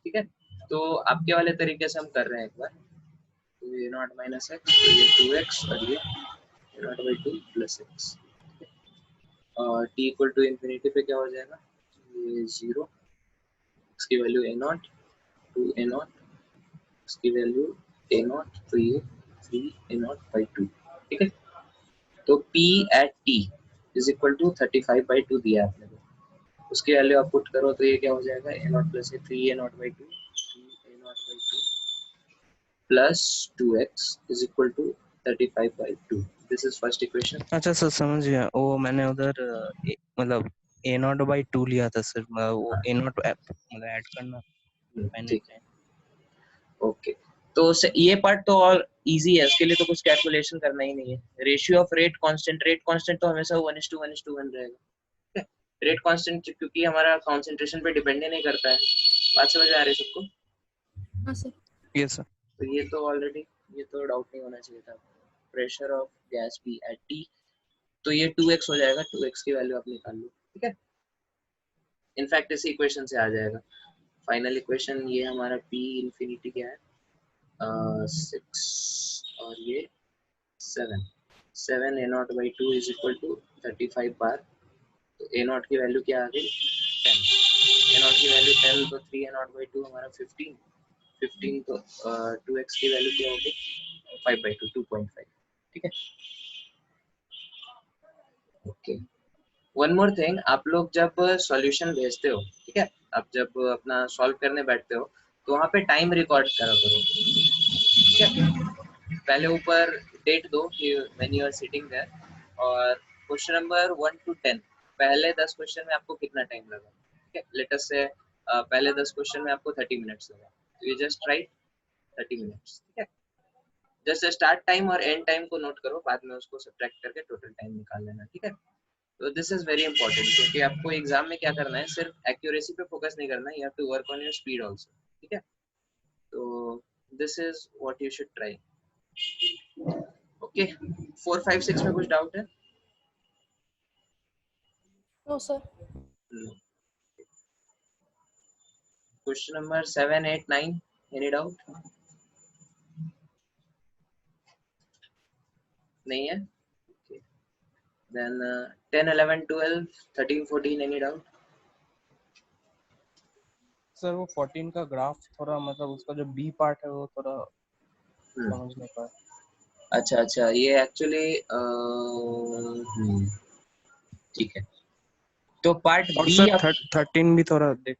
ठीक है, तो आपके वाले तरीके से हम कर रहे हैं एक बार। तो ये नॉट माइनस एक्स, तो ये 2x और ये नॉट बाई 2 प्लस एक्स। और t इक्वल टू इन्फिनिटी पे क्या हो जाएगा, ये 0, x की value a not, 2 a not, x की वैल्यू a नॉट, तो ये 3 a नॉट बाई 2। ठीक है, तो p at t is equal to 35 by 2 दिया आपने को, उसकी वैल्यू आप पुट करो तो ये क्या हो जाएगा, a naught plus 3 a naught by 2, 3 a naught by 2 plus 2x is equal to 35 by 2। This is first equation. अच्छा सर समझ गया, वो मैंने उधर मतलब a नॉट बाई 2 लिया था सर, वो a नॉट मतलब ऐड करना मैंने। ठीक है, ओके, तो ये पार्ट तो और इजी है, इसके लिए तो कुछ कैलकुलेशन करना ही नहीं है। रेशियो ऑफ रेट कांस्टेंट तो हमेशा 1:1:1 रहेगा। रेट कांस्टेंट क्योंकि हमारा कंसंट्रेशन पे डिपेंड नहीं करता है। बात समझ आ रही है सबको? हाँ सर। Yes sir. तो ये तो ऑलरेडी, ये तो डाउट नहीं होना चाहिए था। Pressure of gas P at T, तो ये 2x हो जाएगा, 2x की वैल्यू आप निकाल लो। ठीक है, इनफैक्ट इसी इक्वेशन से आ जाएगा फाइनल इक्वेशन। ये हमारा P इंफिनिटी क्या है, 6 और ये 7 a naught by 2 is equal to 35 bar. तो a नॉट की वैल्यू क्या आ गई, 10। a नॉट की वैल्यू 10, तो 3 a नॉट बाई 2 हमारा 15 तो 2x की वैल्यू क्या होगी, 5 बाई 2, 2.5। ठीक है, ओके। वन मोर थिंग, आप लोग जब सॉल्यूशन भेजते हो, ठीक है, आप जब अपना सॉल्व करने बैठते हो तो वहाँ पे टाइम रिकॉर्ड करा करो। ठीक है, पहले ऊपर डेट दो कि when you are sitting there, और क्वेश्चन नंबर 1 to 10 पहले 10 क्वेश्चन में आपको कितना टाइम लगा। ठीक है, लेट अस से पहले 10 क्वेश्चन में आपको 30 मिनट्स लगा, तो यू जस्ट राइट 30 मिनट्स। ठीक है, जस्ट स्टार्ट टाइम और एंड टाइम को नोट करो, बाद में उसको सब्ट्रैक्ट करके टोटल टाइम निकाल लेना। ठीक है, तो दिस इज वेरी इंपॉर्टेंट, क्योंकि आपको एग्जाम में क्या करना है, सिर्फ एक्यूरेसी पे फोकस नहीं करना है, you have to work on your speed also. ठीक है, तो this is what you should try. Okay, 4, 5, 6 में कुछ डाउट है? No sir. Question number 7, 8, 9, any doubt? नहीं है? Okay, then 10, 11, 12, 13, 14, any doubt? Sir वो 14 का ग्राफ थोड़ा मतलब उसका जो बी पार्ट है वो थोड़ा समझ नहीं पाया। अच्छा, ये एक्चुअली ठीक है, तो पार्ट और बी सर आप 13 भी थोड़ा देख,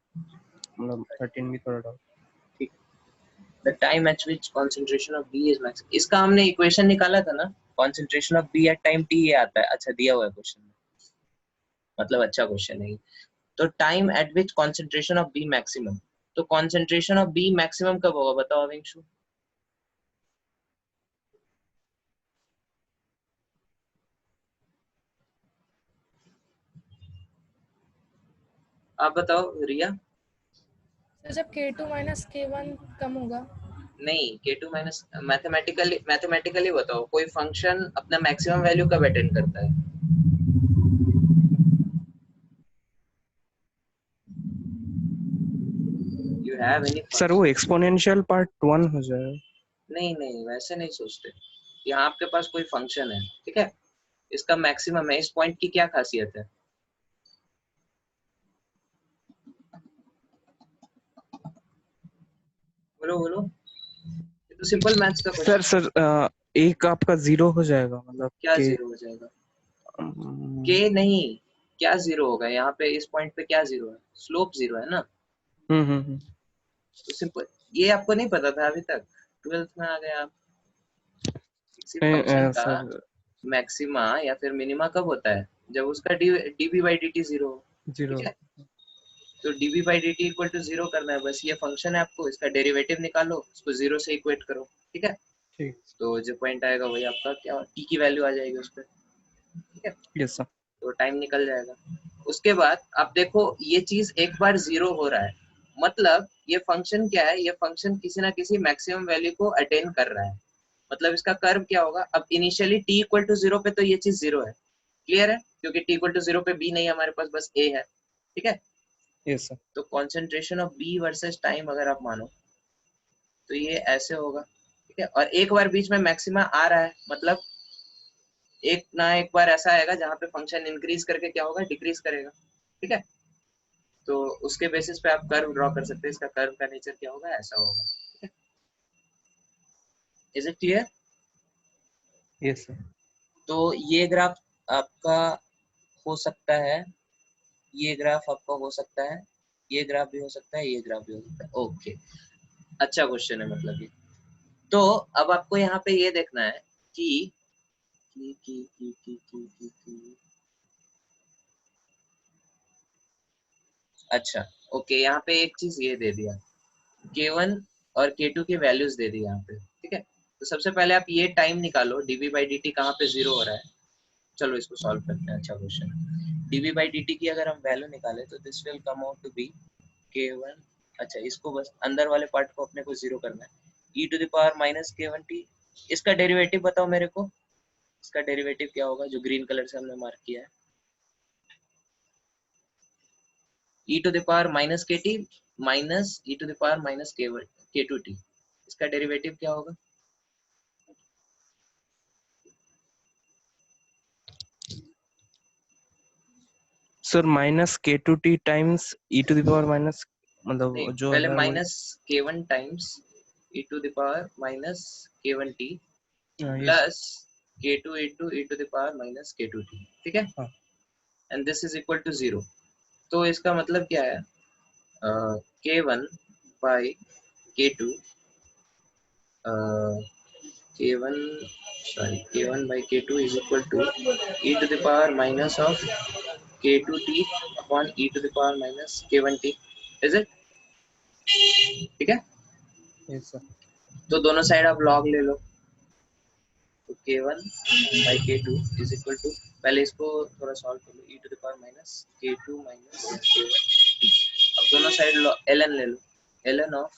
मतलब 13 भी थोड़ा डाउट। ठीक, the time at which concentration of B is max, इसका हमने इक्वेशन निकाला था ना, concentration of B at time T, ये आता है। अच्छा, दिया हुआ है क्वेश्चन में, मतलब अच्छा क्वेश्चन है। तो time at which concentration of B maximum, तो कंसंट्रेशन ऑफ बी मैक्सिमम कब होगा, बताओ अविंशु? आप बताओ रिया। सर जब K2 माइनस K1 कम होगा। नहीं, K2 माइनस मैथमेटिकली बताओ, कोई फंक्शन अपना मैक्सिमम वैल्यू कब अटेन करता है? यू हैव एनी सर वो एक्सपोनेंशियल पार्ट 1 हो जाएगा। नहीं, वैसे नहीं सोचते। यहाँ आपके पास कोई फंक्शन है, ठीक है, इसका मैक्सिमम है, इस पॉइंट की क्या खासियत है? बोलो, ये तो सिंपल मैथ्स का क्वेश्चन। सर एक आपका 0 हो जाएगा, मतलब क्या कि 0 हो जाएगा? के नहीं, क्या 0 होगा यहाँ पे, इस पॉइंट पे क्या 0 है, स्लोप 0 है ना। तो सिंपल, ये आपको नहीं पता था अभी तक, 12th में आ गए आप। किसी फंक्शन का सर मैक्सिमा या फिर मिनिमा कब होता है, जब उसका dv by dt 0 हो। 0। ठीक है, तो dv by dt equal to 0 करना है, बस ये फंक्शन है, आपको इसका डेरिवेटिव निकालो, उसको 0 से इक्वेट करो। ठीक है, ठीक, तो जो पॉइंट आएगा वही आपका क्या, t की वैल्यू आ जाएगी उस पर। ठीक है, यस सर। तो टाइम निकल जाएगा। उसके बाद आप देखो, ये चीज एक बार 0 हो रहा है, मतलब ये फंक्शन क्या है, ये फंक्शन किसी ना किसी मैक्सिमम वैल्यू को अटेन कर रहा है, मतलब इसका कर्व क्या होगा, अब इनिशियली t इक्वल टू 0 पे तो ये चीज 0 है, क्लियर है, क्योंकि t इक्वल टू 0 पे b नहीं है हमारे पास, बस a है, ठीक है। Yes sir. तो concentration of b versus time अगर आप मानो तो ये ऐसे होगा, ठीक है। और एक बार बीच में मैक्सिमा आ रहा है, मतलब एक ना एक बार ऐसा आएगा जहाँ पे फंक्शन इंक्रीज करके क्या होगा, डिक्रीज करेगा, ठीक है। तो उसके बेसिस पे आप कर्व ड्रॉ कर सकते हैं, इसका कर्व का नेचर क्या होगा, ऐसा होगा, ठीक है। Is it clear? Yes sir. तो ये ग्राफ आपका हो सकता है, ये ग्राफ आपका हो सकता है, ये ग्राफ भी हो सकता है, ये ग्राफ भी हो सकता है, ओके। अच्छा क्वेश्चन है मतलब ये। तो अब आपको यहाँ पे ये देखना है कि अच्छा ओके, यहाँ पे एक चीज ये दे दिया, K1 और K2 की वैल्यूज दे दी यहाँ पे, ठीक है। तो सबसे पहले आप ये टाइम निकालो, dv by dt कहाँ पे 0 हो रहा है, चलो इसको सॉल्व करते हैं। अच्छा क्वेश्चन, dv by dt की अगर हम वैल्यू निकाले तो this will come out to be K1, अच्छा इसको बस अंदर वाले पार्ट को अपने को 0 करना है, e to the power minus K1t। इसका डेरिवेटिव बताओ मेरे को, इसका डेरिवेटिव क्या होगा जो ग्रीन कलर से हमने मार्क किया है, e to the power minus kt minus e to the power minus k2t, इसका डेरिवेटिव क्या होगा? Sir minus k2t times e to the power minus, मतलब नहीं, जो पहले है minus k1 times e to the power minus k1t yes plus k2 into e to the power minus k2t, ठीक है। हाँ। And this is equal to 0। तो इसका मतलब क्या है, k1 by k2 k1 sorry k1 by k2 is equal to e to the power minus of k2t upon e to the power minus k1t, is it? ठीक है। Yes sir. तो दोनों side आप लॉग ले लो, तो k1 by k2 is equal to, पहले इसको थोड़ा सॉल्व कर लो, e to the power minus k2 minus k1t। अब दोनों साइड ln ले लो, ln of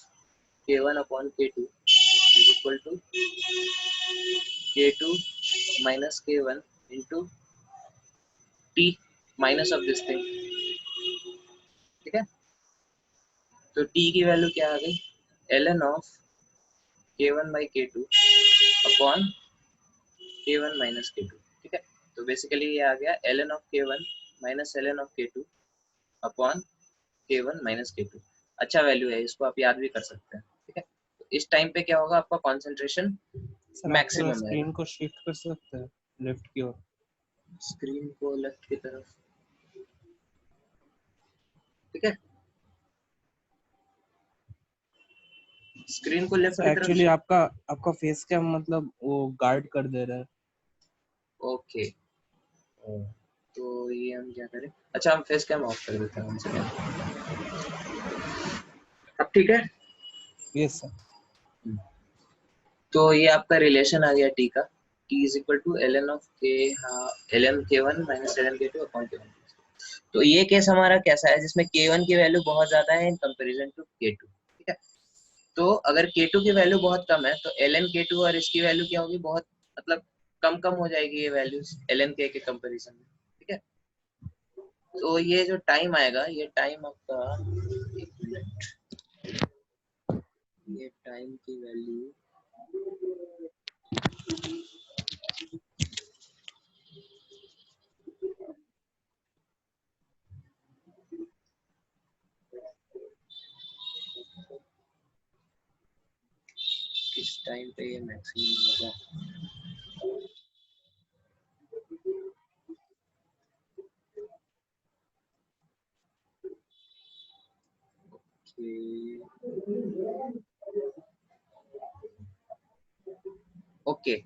k1 upon k2 is equal to k2 minus k1 into t minus of this thing, ठीक है। तो t की वैल्यू क्या आ गई, ln of k1 by k2 upon k1 minus k2, ठीक है। तो बेसिकली ये आ गया ln of k1 minus ln of k2 upon k1 minus k2। अच्छा वैल्यू है, इसको आप याद भी कर सकते हैं, ठीक है। तो इस टाइम पे क्या होगा, आपका कॉन्सेंट्रेशन मैक्सिमम है। स्क्रीन को शिफ्ट कर सकते हैं लेफ्ट की ओर, स्क्रीन को लेफ्ट की तरफ, ठीक है, स्क्रीन को लेफ्ट की तरफ। एक्चुअली आपका फेस कैम मतलब वो गार्ड कर दे रहा है। ओके, तो ये हम क्या करें, अच्छा हम फेस कैम ऑफ कर देते हैं हमसे, अब ठीक है। Yes sir. तो ये आपका रिलेशन आ गया t का, t is equal to ln of k, हाँ ln k1 minus ln k2 upon k1। तो ये केस हमारा कैसा है जिसमें k1 की वैल्यू बहुत ज्यादा है इन कंपैरिजन टू k2, ठीक है। तो अगर k2 की वैल्यू बहुत कम है तो ln k2 और इसकी वैल्यू क्या होगी, बहुत मतलब कम कम हो जाएगी ये वैल्यूज ln k के कंपैरिजन में, ठीक है। तो ये जो टाइम आएगा, ये टाइम आपका, एक मिनट, ये टाइम की वैल्यू किस टाइम पे ये मैक्सिमम होगा, ओके।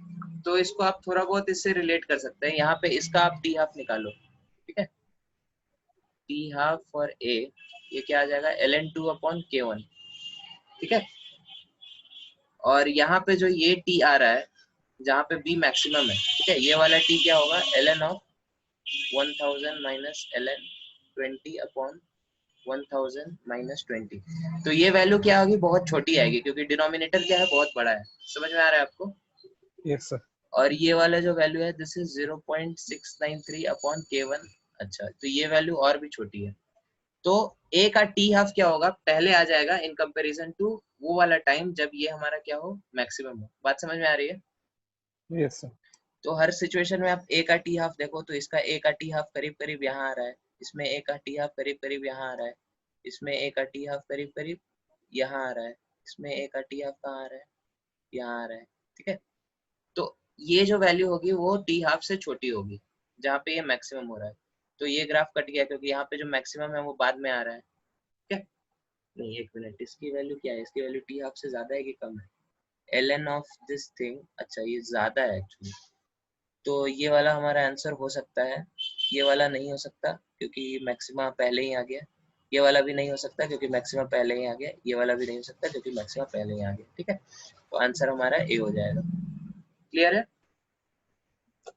तो इसको आप थोड़ा बहुत इससे रिलेट कर सकते हैं, यहाँ पे इसका आप टी हाफ निकालो, ठीक है। टी हाफ फॉर ए, ये क्या आ जाएगा ln2 अपॉन k1, ठीक है। और यहाँ पे जो ये टी आ रहा है जहाँ पे बी मैक्सिमम है, ठीक है, ये वाला टी क्या होगा, ln of 1000 minus ln 20 upon 1000 minus 20। तो ये वैल्यू क्या होगी, बहुत छोटी आएगी क्योंकि डिनोमिनेटर क्या है, बहुत बड़ा है। समझ में आ रहा है आपको? Yes, sir. और ये वाला जो वैल्यू है दिस इज 0.693 अपॉन K1। अच्छा, तो ये वैल्यू और भी छोटी है, तो A का टी हाफ क्या होगा पहले आ जाएगा इन कंपैरिजन टू वो वाला टाइम जब ये हमारा क्या हो, मैक्सिमम हो। बात समझ में आ रही है? Yes, sir. तो हर सिचुएशन में आप A का टी हाफ देखो तो इसका A का टी हाफ करीब करीब यहाँ आ रहा है, इसमें A का टी हाफ करीब करीब यहाँ आ रहा है, इसमें A का टी हाफ करीब करीब यहाँ आ रहा है, इसमें A का टी हाफ कहाँ आ रहा है, यहाँ आ रहा है। ठीक है, तो ये जो वैल्यू होगी वो टी हाफ से छोटी होगी जहाँ पे ये मैक्सिमम हो रहा है। तो ये ग्राफ कट गया क्योंकि यहाँ पे जो मैक्सिमम है वो बाद में आ रहा है। ठीक है, नहीं एक मिनट, इसकी वैल्यू क्या है, इसकी वैल्यू टी हाफ से ज्यादा है कि कम है? ln ऑफ दिस थिंग, अच्छा ये ज्यादा है एक्चुअली, तो ये वाला हमारा आंसर हो सकता है। ये वाला नहीं हो सकता क्योंकि मैक्सिमा पहले ही आ गया, ये वाला भी नहीं हो सकता क्योंकि मैक्सिमा पहले ही आ गया, ये वाला भी नहीं हो सकता क्योंकि मैक्सिमा पहले ही आ गया। ठीक है, तो आंसर हमारा ए हो जाएगा। क्लियर है?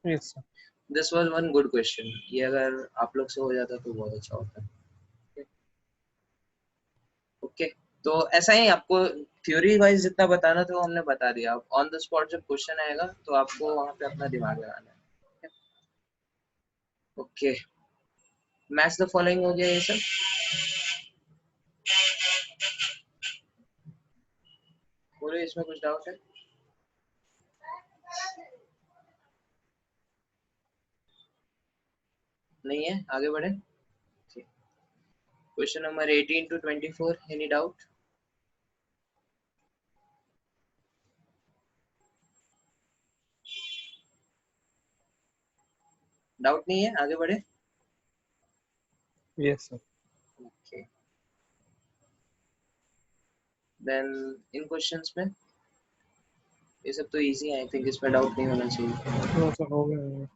Yes, sir. This was one good question, ये अगर आप लोग से हो जाता तो बहुत अच्छा होता। ओके, तो ऐसा ही आपको थ्योरी वाइज जितना बताना था वो हमने बता दिया। अब ऑन द स्पॉट जब क्वेश्चन आएगा तो आपको वहां पे अपना दिमाग लगाना है। ओके, मैच द फॉलोइंग हो गया ये सब। बोलो, इसमें कुछ डाउट है? नहीं है, आगे बढ़े। Question number 18 to 24, any doubt? Doubt नहीं है, आगे बढ़े। Yes, sir. Okay, then in questions में ये सब तो इजी है, आई थिंक इसमें डाउट नहीं होना चाहिए। No, sir. हो गया.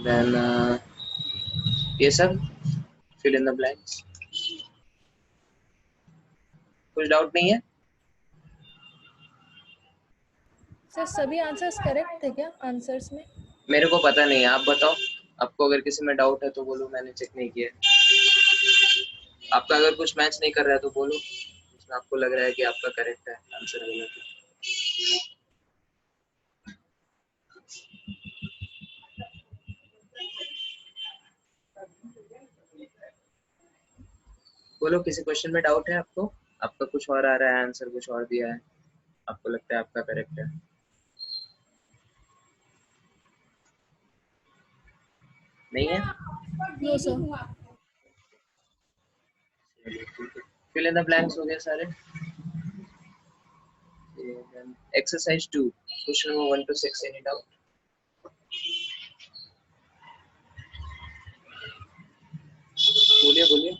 देन ये सब फिल इन द ब्लैंक्स। कुछ डाउट नहीं है? सर सभी आंसर्स करेक्ट थे क्या आंसर्स में? मेरे को पता नहीं है, आप बताओ। आपको अगर किसी में डाउट है तो बोलो, मैंने चेक नहीं किया। आपका अगर कुछ मैच नहीं कर रहा है तो बोलो, इसमें आपको लग रहा है कि आपका करेक्ट है आंसर गलत है। बोलो, किसी क्वेश्चन में डाउट है आपको? आपका कुछ और आ रहा है, आंसर कुछ और दिया है, आपको लगता है आपका करेक्ट है? नहीं है? No sir. Fill in the blanks हो गए सारे। Exercise 2, question number 1 to 6, any doubt? बोलिए बोलिए।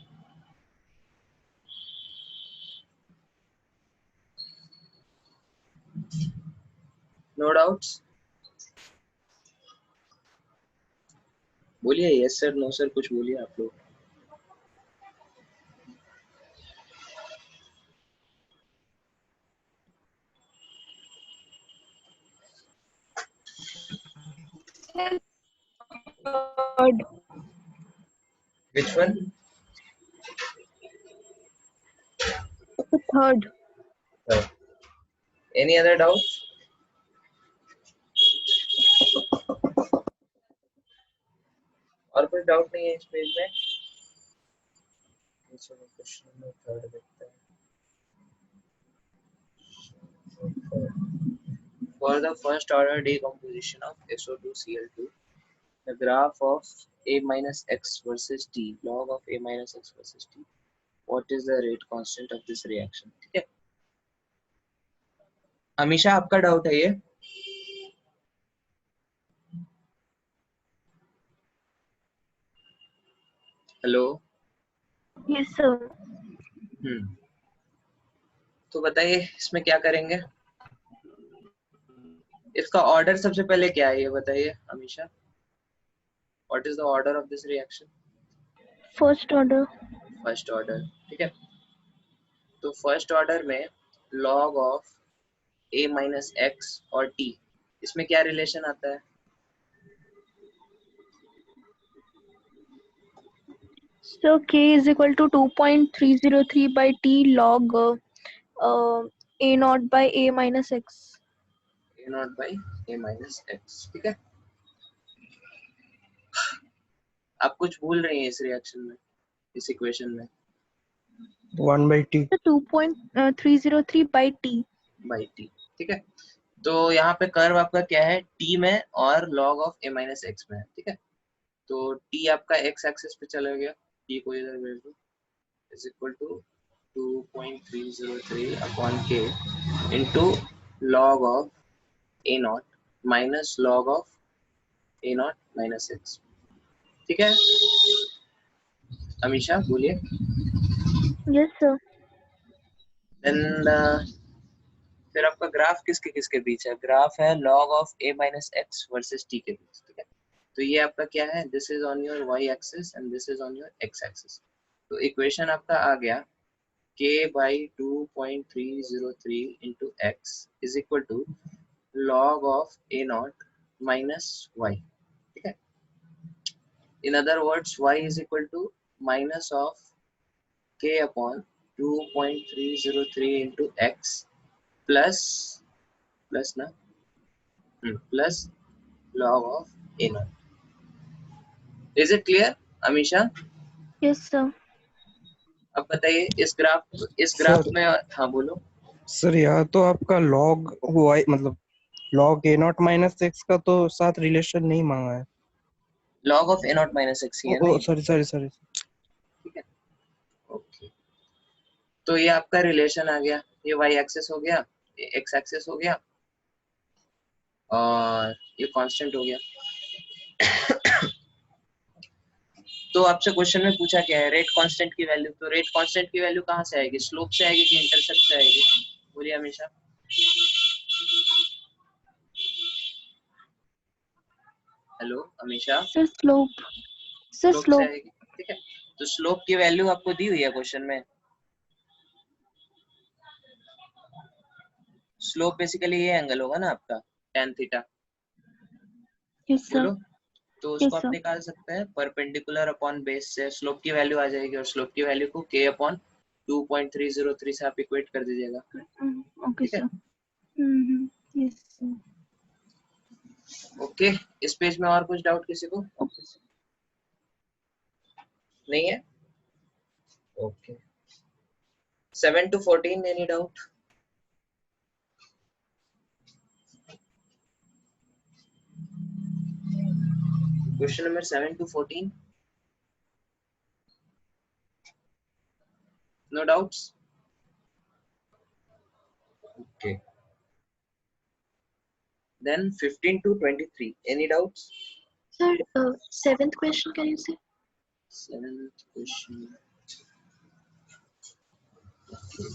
No doubts? बोलिए यस सर, नो सर, कुछ बोलिए आप लोग। Third. Which one? Third. Any other doubt? और कुछ डाउट नहीं है इस पेज में? चलो क्वेश्चन नंबर 3 देखते हैं। For the first order decomposition of SO2Cl2, the graph of A minus X versus T, log of A minus X versus T, what is the rate constant of this reaction? ठीक है, हमेशा आपका doubt है ये? Hello? Yes, sir. तो बताइए इसमें क्या करेंगे? इसका ऑर्डर सबसे पहले क्या है ये बताइए हमेशा। What is the order of this reaction? First order. First order, ठीक है। तो फर्स्ट ऑर्डर में log of A minus x और T, इसमें क्या रिलेशन आता है? So K is equal to 2.303 by T log A naught by A minus X. a0 by a minus x, ठीक है। आप कुछ भूल रही हैं इस रिएक्शन में, इस इक्वेशन में? 1/t. 2.303 by t. By t, ठीक है। तो यहाँ पे कर्व आपका क्या है, t में और log of a minus x में है, ठीक है। तो t आपका x एक्सिस पे चला गया, t को इधर भेज दो, is equal to 2.303 upon k into log of a0 minus log of a0 minus x, ठीक है। अमीशा बोलिए। Yes, sir. देन फिर आपका ग्राफ किसके किसके बीच है, ग्राफ है log of a minus x versus t के बीच, ठीक है। तो ये आपका क्या है, this is on your y axis and this is on your x axis. तो इक्वेशन आपका आ गया k by 2.303 into x is equal to log of a0 minus y, ठीक है। in other words y is equal to minus of k upon 2.303 into x plus ना plus log of a0। is it clear Amisha? Yes, sir. अब बताइए इस graph sir में, हाँ बोलो। Sir यहाँ तो आपका log y मतलब log a0 माइनस x का तो साथ रिलेशन नहीं मांगा है। log of a0 minus x ही है ना ओ ये, सॉरी। ठीक है। ओके, तो ये आपका रिलेशन आ गया, ये y एक्सिस हो गया, ये x एक्सिस हो गया और ये कांस्टेंट हो गया। तो आपसे क्वेश्चन में पूछा क्या है, रेट कांस्टेंट की वैल्यू। तो रेट कांस्टेंट की वैल्यू कहाँ से आएगी, स्लोप से आएगी कि इंटरसेप्ट से आएगी, बोलिए हमेशा। Hello Amisha. Sir, slope. Sir, slope से slope. आएगी, ठीक है। तो स्लोप की वैल्यू आपको दी हुई है क्वेश्चन में। स्लोप बेसिकली ये एंगल होगा ना आपका tan थीटा, Yes, sir. बोलो। तो उसको Yes, आप sir. निकाल सकते हैं परपेंडिकुलर अपॉन बेस से, स्लोप की वैल्यू आ जाएगी और स्लोप की वैल्यू को k अपॉन 2.303 से आप इक्वेट कर दीजिएगा, Okay, ठीक है। sir. Yes, sir. ओके, इस पेज में और कुछ डाउट किसी को नहीं है? Okay, 7 to 14 any doubt? Question number 7 to 14, no doubts? Okay, then 15 to 23 any doubts? Sir, seventh question, can you say? Seventh question. Okay.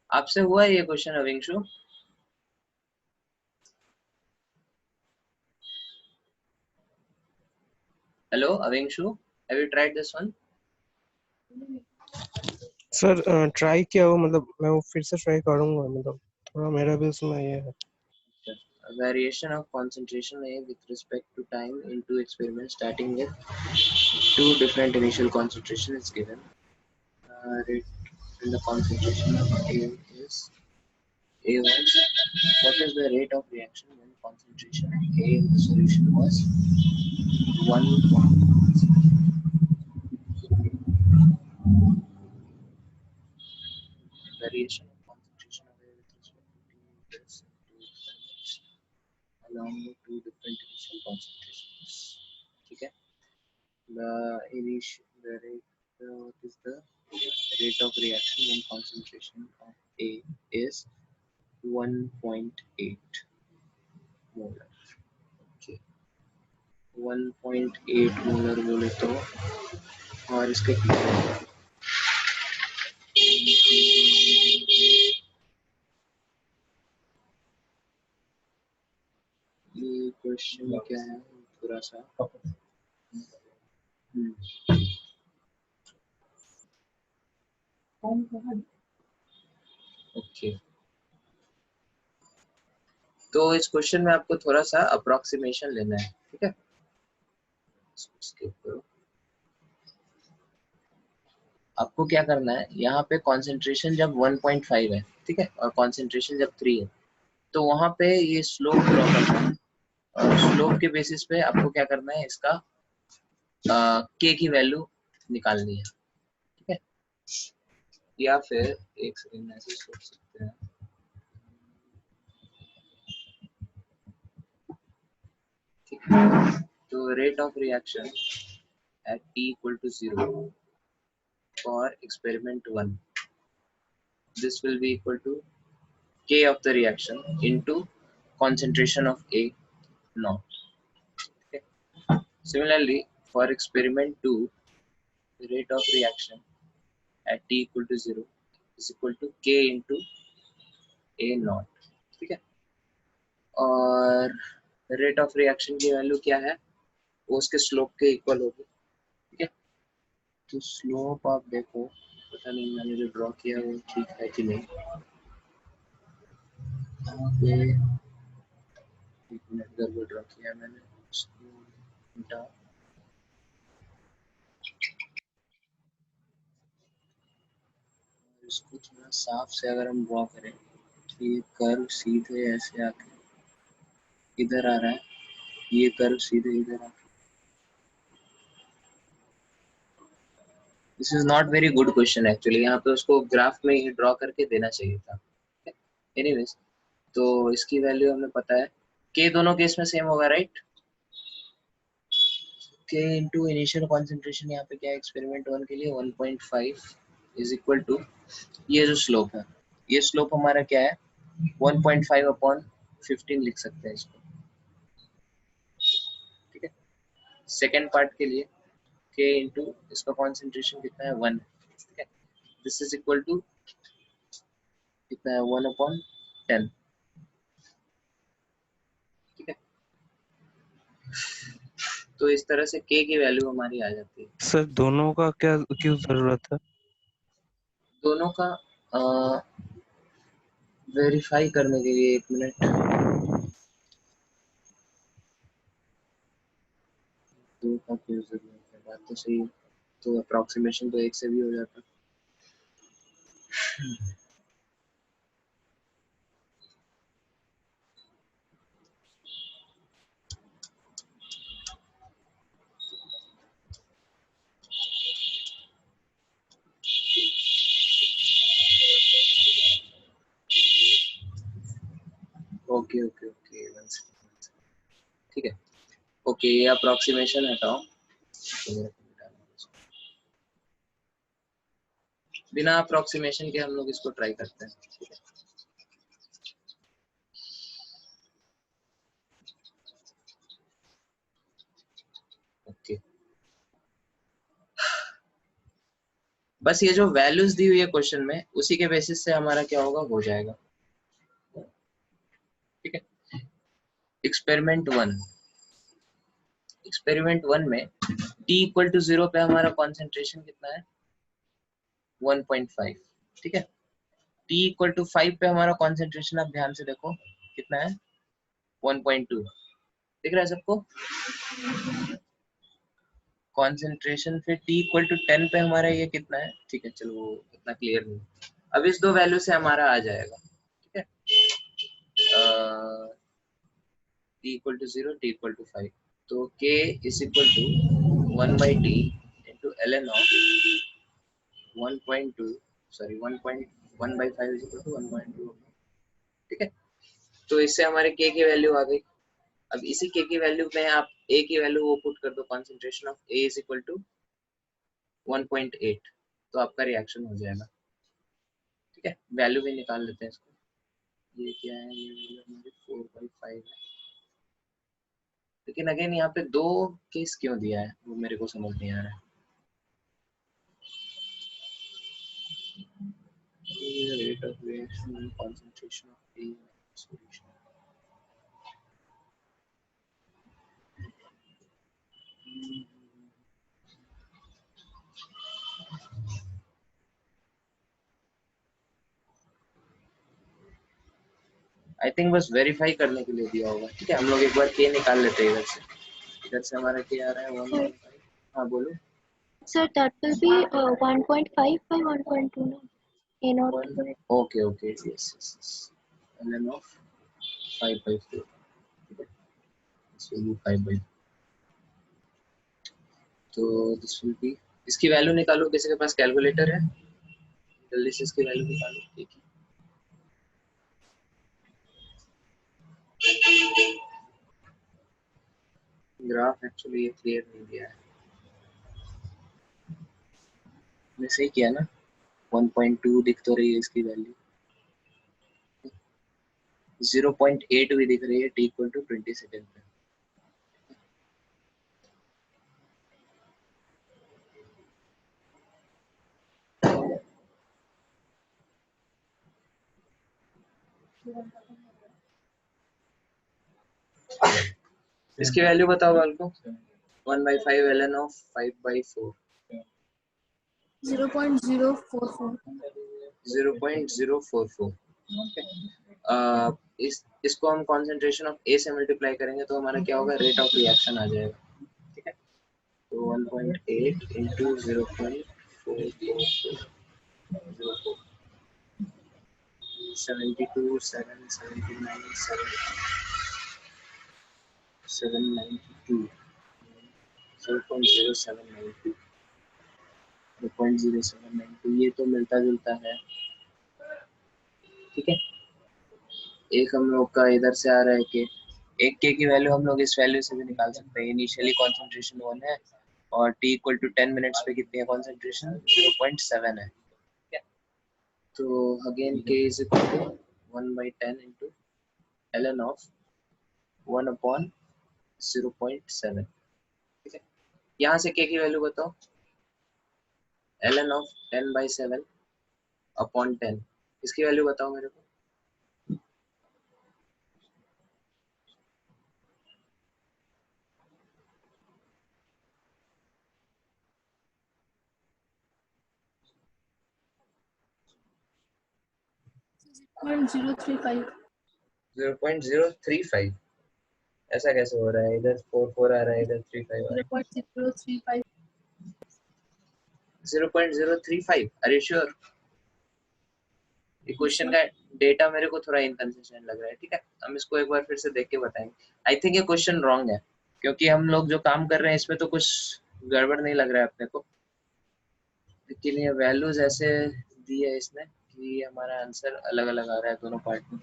आपसे हुआ ये question Avinshu? Hello Avinshu, have you tried this one? Sir try किया हो, मतलब मैं वो फिर से ट्राई करूंगा, मतलब थोड़ा मेरा भी उसमें ये है। Variation of concentration A with respect to time in two experiments starting with two different initial concentration is given. Rate in the concentration of A is A1. What is the rate of reaction when concentration A in the solution was 1. Variation of concentration of A with respect to T is two experiments along with two different initial concentrations. ठीक है, the rate what is the rate of reaction when concentration of A is 1.8 molar. Okay, 1.8 molar बोले तो, और इसके ये question क्या है थोड़ा सा ओके। तो इस क्वेश्चन में आपको थोड़ा सा अप्रोक्सीमेशन लेना है, ठीक है। स्किप करो। आपको क्या करना है, यहाँ पे कॉन्सेंट्रेशन जब 1.5 है, ठीक है, और कॉन्सेंट्रेशन जब 3 है, तो वहां पे ये स्लोप ड्रॉ करना है, और स्लोप के बेसिस पे आपको क्या करना है, इसका के की वैल्यू निकालनी है, ठीक है। या फिर एक सेकंड ऐसे सोच सकते हैं, ठीक है। तो rate of reaction at t equal to 0 for experiment 1, this will be equal to k of the reaction into concentration of A naught. Okay. Similarly, for experiment 2, the rate of reaction at t equal to 0 is equal to k into A naught. ठीक है, और rate of reaction की value क्या है, वो उसके slope के equal होगी, ठीक है। तो स्लोप आप देखो, पता नहीं मैंने जो ड्रॉ किया है वो ठीक है कि नहीं, यहाँ पे एक मिनट गड़बड़ ड्रॉ किया मैंने, उसको उल्टा, इसको थोड़ा साफ से अगर हम ड्रॉ करें, तो ये कर्व सीधे ऐसे आके इधर आ रहा है, ये कर्व सीधे इधर आके, this is not very good question actually, यहाँ पे उसको ग्राफ में ही ड्रॉ करके देना चाहिए था। एनीवेज, तो इसकी वैल्यू हमें पता है, के दोनों केस में सेम होगा, राइट। के इंटू इनिशियल कॉन्सेंट्रेशन यहाँ पे क्या है, एक्सपेरिमेंट 1 के लिए 1.5 इज इक्वल टू, ये जो स्लोप है, ये स्लोप हमारा क्या है, 1.5 अपॉन 15 लिख सकते हैं इसको, ठीक है। सेकेंड पार्ट के लिए के इंटू इसका कॉन्सेंट्रेशन कितना है, 1, ठीक है, दिस इज इक्वल टू कितना है, 1 अपॉन 10, ठीक है। तो इस तरह से के की वैल्यू हमारी आ जाती है। सर दोनों का क्या क्यों जरूरत है? दोनों का वेरीफाई करने के लिए, एक मिनट, दो का क्यों जरूरत है, बात तो सही है, तो अप्रोक्सीमेशन तो एक से भी हो जाता। ओके ओके ओके, ठीक है, ओके, ये अप्रोक्सीमेशन हटाओ, बिना अप्रोक्सीमेशन के हम लोग इसको ट्राई करते हैं, ठीक है। ओके, बस ये जो वैल्यूज दी हुई है क्वेश्चन में, उसी के बेसिस से हमारा क्या होगा, हो जाएगा, ठीक है। एक्सपेरिमेंट 1 में t इक्वल टू 0 पे हमारा कॉन्सेंट्रेशन कितना है, 1.5, ठीक है। t इक्वल टू 5 पे हमारा कॉन्सेंट्रेशन, आप ध्यान से देखो कितना है, 1.2, दिख रहा है सबको। कॉन्सेंट्रेशन फिर t इक्वल टू 10 पे हमारा ये कितना है, ठीक है, चलो वो इतना क्लियर नहीं, अब इस दो वैल्यू से हमारा आ जाएगा, ठीक है। t equal to 0, t equal to 5, तो k is equal to 1/t into ln of 1.2, sorry 1.1/5 is equal to 1.2, ठीक है। तो इससे हमारे k की वैल्यू आ गई। अब इसी k की वैल्यू में आप a की वैल्यू वो पुट कर दो, concentration of a is equal to 1.8, तो आपका रिएक्शन हो जाएगा, ठीक है। वैल्यू भी निकाल लेते हैं इसको, ये क्या है, ये वैल्यू हमारी 4/5 है, लेकिन अगेन यहाँ पे दो केस क्यों दिया है वो मेरे को समझ नहीं आ रहा है। Rate of reaction and concentration of A solution, I think बस वेरीफाई करने के लिए दिया होगा, ठीक है। हम लोग एक बार के निकाल लेते हैं इधर से हमारा के आ रहा है 1.5, हाँ बोलो। Sir, that will be 1.5 by 1.2. No? A naught. Okay, yes, yes. ln of 5 by 4. This will be 5 by 4. तो this will be, इसकी वैल्यू निकालो, किसी के पास कैलकुलेटर है? जल्दी से इसकी वैल्यू निकालो। ठीक है, ग्राफ एक्चुअली ये क्लियर नहीं दिया है, मैं सही किया ना? 1.2 दिख तो रही है इसकी वैल्यू, 0.8 भी दिख रही है t इक्वल टू 20 सेकेंड पे। इसकी वैल्यू बताओ बाल को। 1/5 ln of 5 by 4 0.044 0.044। इसको हम कॉन्सेंट्रेशन ऑफ ए से मल्टीप्लाई करेंगे तो हमारा क्या होगा, रेट ऑफ रिएक्शन आ जाएगा। ठीक है, तो 1.8 इंटू 0.444 72 7 79 792 0.0792 0.0792 ये तो मिलता जुलता है। ठीक है, एक हम लोग का इधर से आ रहा है कि एक के की वैल्यू हम लोग इस वैल्यू से भी निकाल सकते हैं। इनिशियली कॉन्सेंट्रेशन 1 है और t इक्वल टू 10 मिनट्स पे कितनी है कॉन्सेंट्रेशन, 0.7 है। ठीक है, तो again k is equal to 1/10 into ln of 1/0.7। ठीक है, यहाँ से k की वैल्यू बताओ, ln ऑफ 10/7 अपॉन 10, इसकी वैल्यू बताओ मेरे को। .035 0.035, ऐसा कैसे हो रहा है? इधर 4 आ रहा है, इधर 3 5 आ रहा है। 0.035 0.035, आर यू श्योर? ये क्वेश्चन का डेटा मेरे को थोड़ा इनकंसिस्टेंट लग रहा है। ठीक है, हम इसको एक बार फिर से देख के बताएंगे। आई थिंक ये क्वेश्चन रॉन्ग है, क्योंकि हम लोग जो काम कर रहे हैं इसमें तो कुछ गड़बड़ नहीं लग रहा है अपने को, लेकिन ये वैल्यूज ऐसे दी है इसने कि हमारा आंसर अलग अलग आ रहा है दोनों पार्ट में।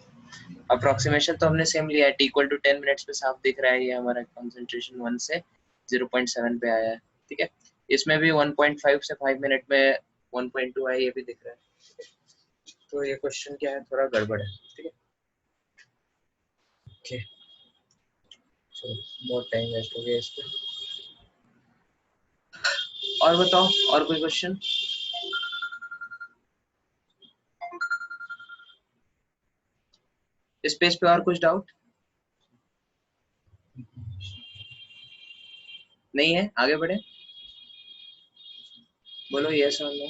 अप्रोक्सीमेशन तो हमने सेम लिया है, t इक्वल टू 10 मिनट्स पे साफ दिख रहा है, ये हमारा कंसंट्रेशन 1 से 0.7 पे आया है। ठीक है, इसमें भी 1.5 से 5 मिनट में 1.2 आया, ये भी दिख रहा है। तो ये क्वेश्चन क्या है, थोड़ा गड़बड़ है। ठीक है, ओके, चलो बहुत टाइम वेस्ट हो गया इस पे। और बताओ, और कोई क्वेश्चन? इस पेज पे और कुछ डाउट नहीं है? आगे बढ़े, बोलो यस और no.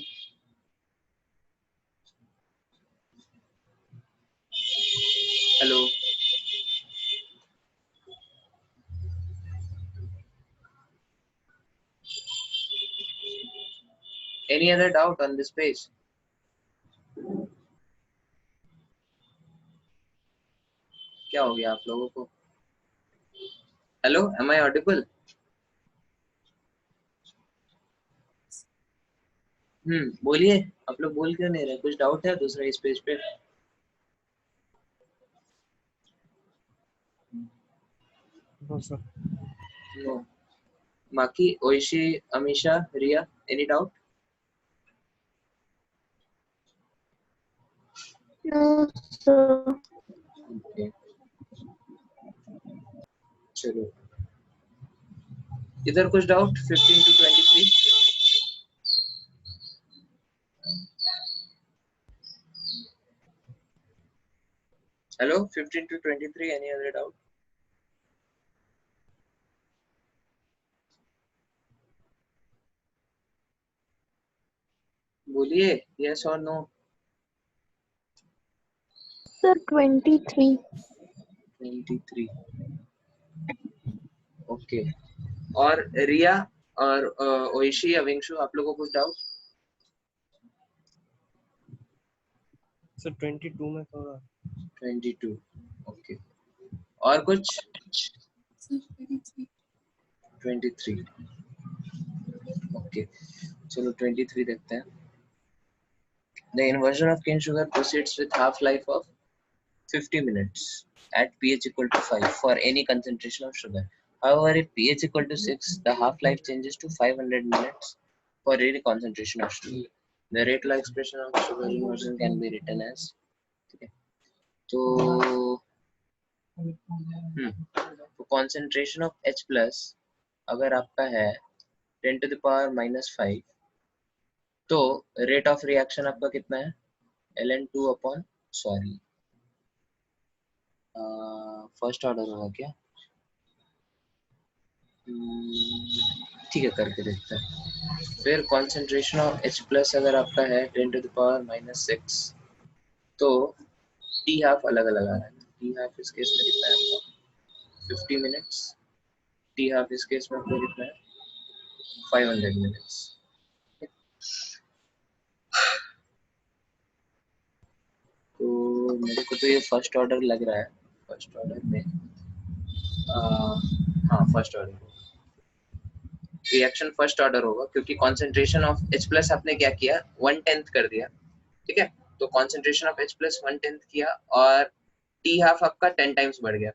Hello, any other doubt on this page? क्या हो गया आप लोगों को? Hello, am I audible? बोलिए, आप लोग बोल क्यों नहीं रहे? कुछ डाउट है दूसरा इस पेज पे? No. Maki, Oishi, Amisha, Riya, any doubt? No, sir. Okay, चलो इधर कुछ doubt 15 to 23? Hello, 15 to 23, any other doubt? बोलिए यस और नो। Sir, 23. 23, ओके। और रिया और ओइशी, अविंशु, आप लोगों को कुछ डाउट? सर 22 में थोड़ा 22, ओके। और कुछ? 23, ओके। चलो 23 देखते हैं। The inversion of cane sugar proceeds with half-life of 50 minutes at pH equal to 5 for any concentration of sugar. However, if pH equal to 6, the half-life changes to 500 minutes for any concentration of sugar. The rate law expression of sugar inversion can be written as, ठीक है, तो concentration of H plus अगर आपका है 10 to the power minus 5, तो rate of reaction आपका कितना है? ln2 upon, sorry first order होगा क्या? ठीक है, करके देखते हैं। फिर कॉन्सेंट्रेशन ऑफ H प्लस अगर आपका है 10 to the power minus 6, तो टी हाफ अलग अलग आ रहा है। टी हाफ इस केस में कितना है आपका? 50 मिनट्स। टी हाफ इस केस में आपका कितना है? 500 मिनट्स। तो मेरे को तो ये फर्स्ट ऑर्डर लग रहा है। फर्स्ट ऑर्डर में हाँ, first order reaction first order होगा, क्योंकि कॉन्सेंट्रेशन ऑफ H प्लस आपने क्या किया? 1/10 कर दिया, ठीक है। तो कॉन्सेंट्रेशन ऑफ H प्लस 1/10 किया और टी हाफ आपका 10 टाइम्स बढ़ गया।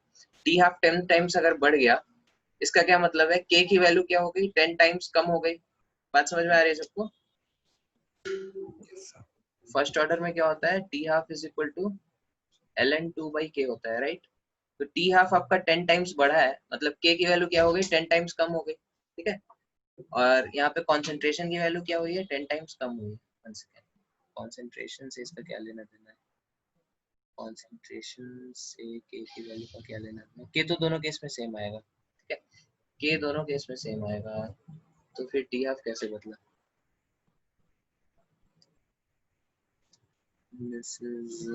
टी हाफ 10 टाइम्स अगर बढ़ गया, इसका क्या मतलब है? K की वैल्यू क्या हो गई? 10 टाइम्स कम हो गई। बात समझ में आ रही है सबको? फर्स्ट ऑर्डर में क्या होता है? T half is equal to ln2/k होता है, राइट? तो टी हाफ आपका 10 टाइम्स बढ़ा है, मतलब K की वैल्यू क्या हो गई? 10 टाइम्स कम हो गई, ठीक है। और यहाँ पे कॉन्सेंट्रेशन की वैल्यू क्या हुई है? 10 टाइम्स कम हुई है। वन सेकेंड, कॉन्सेंट्रेशन से इसका क्या लेना देना है? कॉन्सेंट्रेशन से K की वैल्यू का क्या लेना देना है? K तो दोनों केस में सेम आएगा, ठीक है। K दोनों केस में सेम आएगा, तो फिर टी हाफ कैसे बदला? This is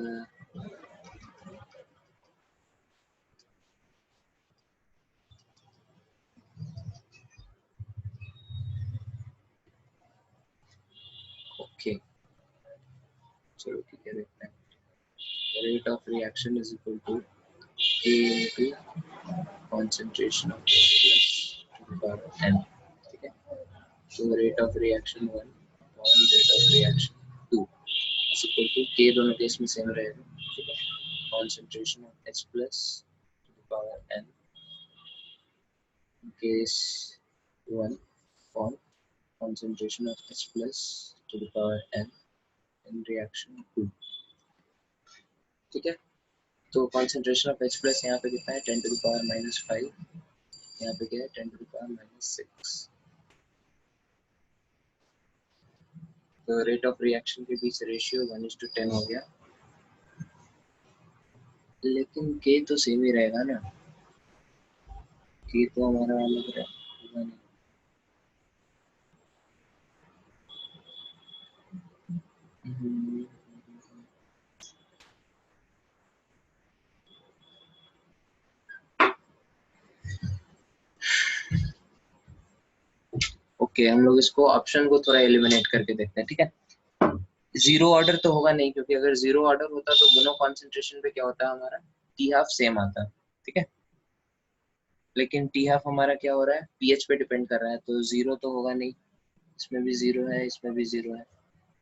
okay. चलो ठीक है, देखते हैं। Rate of reaction is equal to K into concentration of H plus to the power n, ठीक है। So rate of reaction 1 upon rate of reaction 2 is equal to K दोनों case में same रहेगा, ठीक है। Concentration of H plus to the power n in case 1 upon concentration of H plus to the power n in reaction 2, ठीक है। तो concentration of H plus यहाँ पे कितना है? 10 to the power minus 5, यहाँ पे क्या है? 10 to the power minus 6। तो रेट ऑफ रिएक्शन के बीच रेशियो 1:10 हो गया, लेकिन K तो सेम ही रहेगा ना? K तो हमारा अलग रहेगा नहीं। ओके, हम लोग इसको ऑप्शन को थोड़ा एलिमिनेट करके देखते हैं, ठीक है। जीरो ऑर्डर तो होगा नहीं, क्योंकि अगर जीरो ऑर्डर होता तो दोनों कॉन्सेंट्रेशन पे क्या होता है? हमारा टी हाफ सेम आता, ठीक है। लेकिन टी हाफ हमारा क्या हो रहा है? पीएच पे डिपेंड कर रहा है, तो जीरो तो होगा नहीं। इसमें भी जीरो है, इसमें भी जीरो है,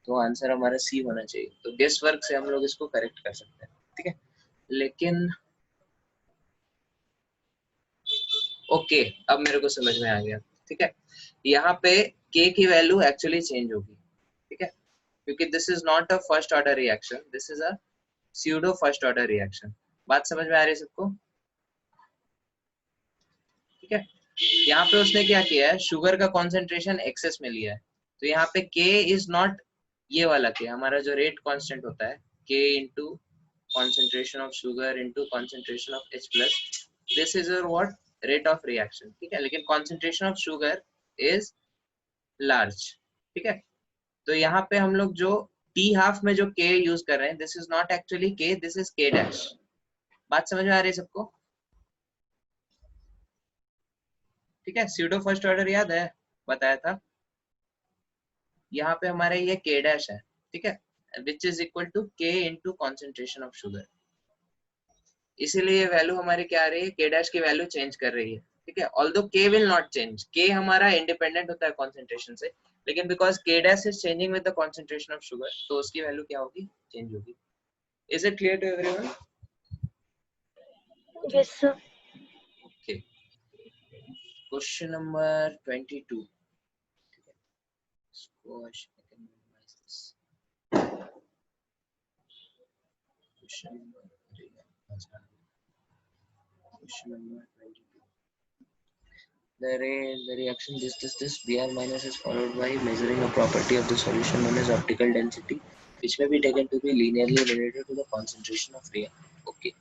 तो आंसर हमारा सी होना चाहिए। तो गेस वर्क से हम लोग इसको करेक्ट कर सकते हैं, ठीक है। लेकिन ओके, अब मेरे को समझ में आ गया, ठीक है। यहाँ पे K की वैल्यू एक्चुअली चेंज होगी, ठीक है, क्योंकि this is not a first order reaction, this is a pseudo first order reaction. बात समझ में आ रही है सबको? ठीक है। यहाँ पे उसने क्या किया है? शुगर का कॉन्सेंट्रेशन एक्सेस में लिया है, तो यहाँ पे K इज नॉट ये वाला K, हमारा जो रेट कांस्टेंट होता है K into concentration of sugar into concentration of H plus, this is your what? Rate of reaction, ठीक है। लेकिन concentration of sugar is large, ठीक है। तो यहाँ पे हम लोग जो टी हाफ में जो K यूज कर रहे हैं, this is not actually K, this is K dash. बात समझ में आ रही है सबको? ठीक है। स्यूडो फर्स्ट ऑर्डर याद है? बताया था, यहाँ पे हमारे ये K डैश है, ठीक है, which is equal to K into concentration of sugar. इसीलिए वैल्यू हमारी क्या आ रही है, K डैश की वैल्यू चेंज कर रही है, ठीक है, although K will not change, K हमारा इंडिपेंडेंट होता है कॉन्सेंट्रेशन से, लेकिन because K dash is changing with the concentration of sugar, तो उसकी वैल्यू क्या होगी, चेंज होगी। Is it clear to everyone? Yes, sir. Okay, question number 22। Question number 22. The reaction this Br minus is followed by measuring a property of the solution known as optical density, which may be taken to be linearly related to the concentration of reactant. Okay.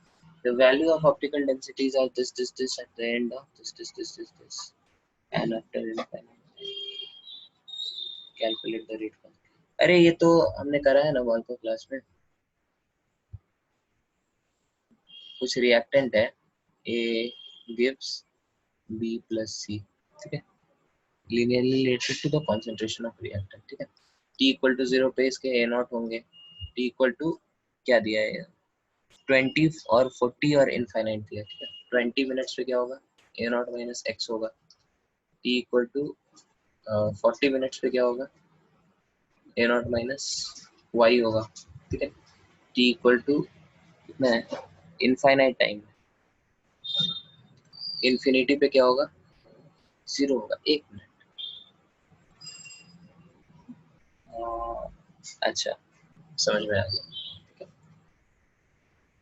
The value of optical densities are this at the end of this, and after infinite calculate the rate. अरे ये तो हमने करा है ना वॉल्को class में, कुछ reactant है A gives B plus C, ठीक है, linearly related to the concentration of reactant, ठीक है, T equal to 0 पे इसके A naught होंगे, T equal to क्या दिया है 20 और 40 और इनफाइनाइट दिया, ठीक है, 20 मिनट्स पे क्या होगा, A naught minus X होगा, T equal to 40 मिनट्स पे क्या होगा, A naught minus Y होगा, ठीक है, T equal to कितना है, इनफाइनाइट टाइम, इन्फिनिटी पे क्या होगा, 0 होगा, 1 मिनट। अच्छा, समझ में आ गया।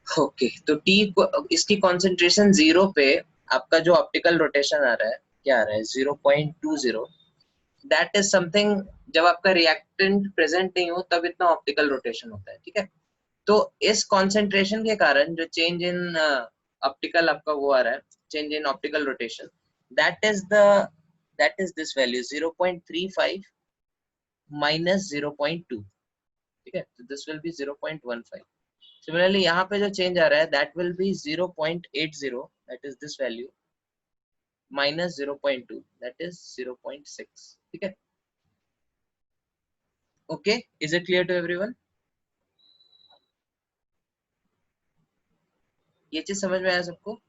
ओके, तो टी इसकी कॉन्सेंट्रेशन 0 पे आपका जो ऑप्टिकल रोटेशन आ रहा है क्या आ रहा है, 0.20। दैट इज समथिंग, जब आपका रिएक्टेंट प्रेजेंट नहीं हो तब इतना ऑप्टिकल रोटेशन होता है, ठीक है। तो इस कॉन्सेंट्रेशन के कारण जो चेंज इन ऑप्टिकल आपका वो आ रहा है, change in optical rotation, that is this value 0.35 minus 0.2, ठीक है, तो दिस विल बी 0.15। सिमिलरली यहाँ पे जो चेंज आ रहा है that will be 0.80, that is this value, minus 0.2, that is 0.6, ठीक है। Okay, is it clear to everyone? ये चीज समझ में आया सबको?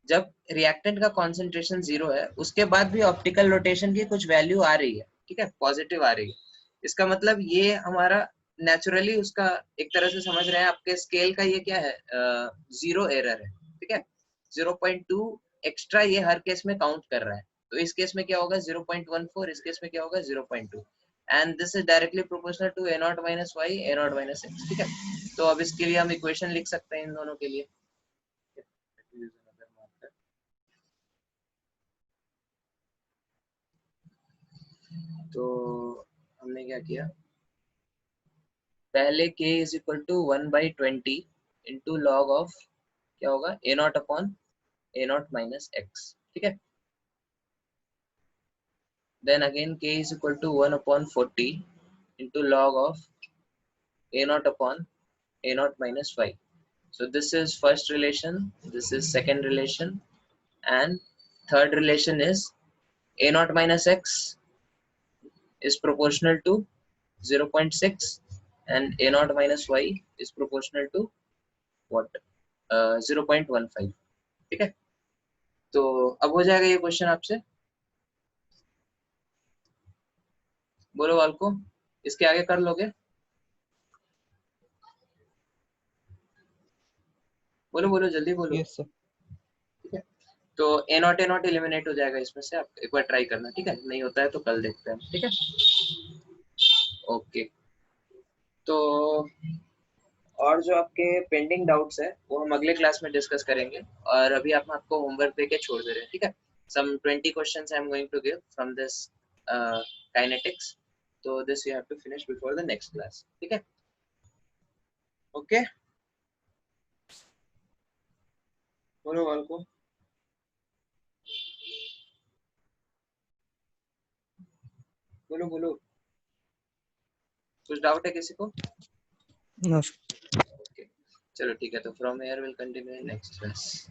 जब रिएक्टेंट का कॉन्सेंट्रेशन 0 है उसके बाद भी ऑप्टिकल रोटेशन की कुछ वैल्यू आ रही है, ठीक है, पॉजिटिव आ रही है, इसका मतलब ये हमारा नेचुरली उसका एक तरह से समझ रहे हैं, आपके स्केल का ये क्या है, 0 एरर है, ठीक है, 0.2 एक्स्ट्रा ये हर केस में काउंट कर रहा है, तो इस केस में क्या होगा 0.14, इस केस में क्या होगा 0.2, and this is directly proportional to A naught minus Y, A naught minus X, ठीक है। तो अब इसके लिए हम इक्वेशन लिख सकते हैं इन दोनों के लिए, तो हमने क्या किया, पहले k is equal to 1/20 into log of क्या होगा A naught upon A naught minus X, ठीक है। Then again k is equal to 1/40 into log of A naught upon A naught minus Y. So this is first relation, this is second relation, and third relation is A naught minus X is proportional to 0.6 and A naught minus Y is proportional to what, 0.15, ठीक है। तो अब हो जाएगा ये question आपसे, बोलो वाल्को, इसके आगे कर लोगे, बोलो बोलो जल्दी बोलो। Yes sir. ठीक है, तो A naught एलिमिनेट हो जाएगा इसमें से, आप एक बार ट्राई करना, ठीक है, नहीं होता है तो कल देखते हैं, ठीक है। ओके, तो और जो आपके पेंडिंग डाउट्स है वो हम अगले क्लास में डिस्कस करेंगे, और अभी आप आपको होमवर्क दे के छोड़ दे रहे हैं, ठीक है। Some 20 questions I am going to give from this kinetics, तो this you have to finish before the next class, ठीक है। ओके, बोलो वाल्को, बोलो बोलो, कुछ डाउट है किसी को? नो। ओके, चलो ठीक है, तो from here will continue next class.